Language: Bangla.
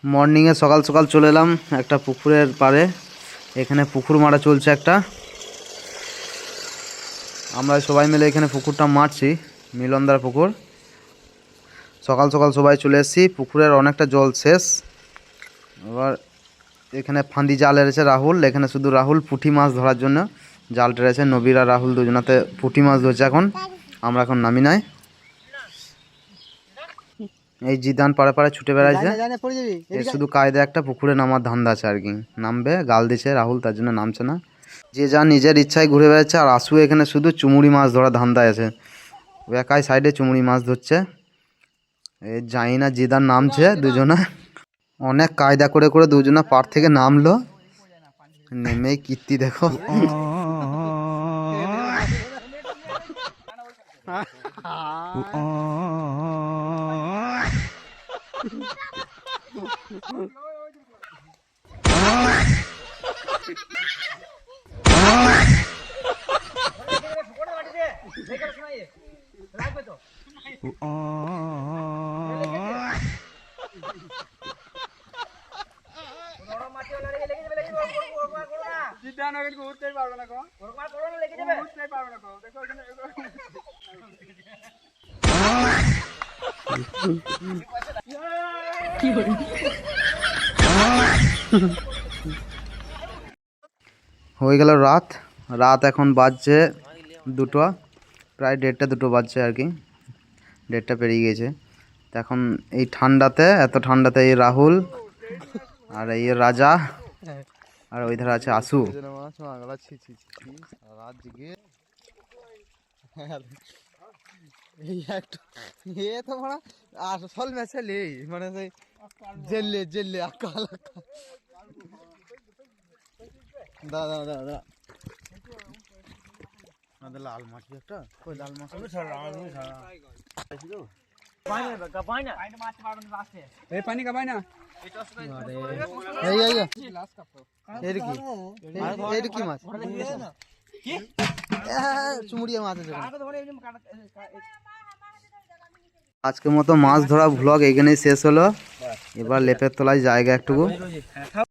মর্নিংয়ে সকাল সকাল চলে এলাম একটা পুকুরের পাড়ে। এখানে পুকুর মারা চলছে একটা। আমরা সবাই মিলে এখানে পুকুরটা মারছি, মিলনদার পুকুর। সকাল সকাল সবাই চলে এসেছি, পুকুরের অনেকটা জল শেষ। এবার এখানে ফাঁদি জাল এড়েছে রাহুল, এখানে শুধু রাহুল পুঁটি মাছ ধরার জন্য জাল টেরেছে। নবীর আর রাহুল দুজনাতে পুঁটি মাছ ধরছে এখন, আমরা এখন নামি নাই। এই জিদান পাড়ে পাড়ে ছুটে বেড়াইছে, এর শুধু কায়দা একটা পুকুরে নামার ধান্দা আছে আর কি। নামবে, গাল দিছে রাহুল, তার জন্য নামছে না। যে যা নিজের ইচ্ছায় ঘুরে বেড়াচ্ছে। আর আসু এখানে শুধু চুমুড়ি মাছ ধরার ধান্দায় আছে, ও একাই সাইডে চুমুড়ি মাছ ধরছে। এই জানি না জিদান নামছে দুজনা, অনেক কায়দা করে করে দুজনা পাড় থেকে নামলো। নেমেই কীর্তি দেখো। হয়ে গেল রাত। রাত এখন বাজছে 2টা, প্রায় 1:30-2 বাজছে আর কি, 1:30 পেরিয়ে গেছে। তো এখন এই ঠান্ডাতে, এত ঠান্ডাতে এই রাহুল আর এই রাজা আর ওই ধারে আছে আসু। আসল ম্যাচে মানে জেললে জেললে আকাল দাদা দাদা লাল মাছ একটা, কই লাল মাছ পানি কাবাই না। কি মাছ? চুমুড়িয়া মাছ আছে। আজকের মতো মাছ ধরা ভ্লগ এখানেই শেষ হলো। এবার লেপের তলায় জায়গা একটুকু।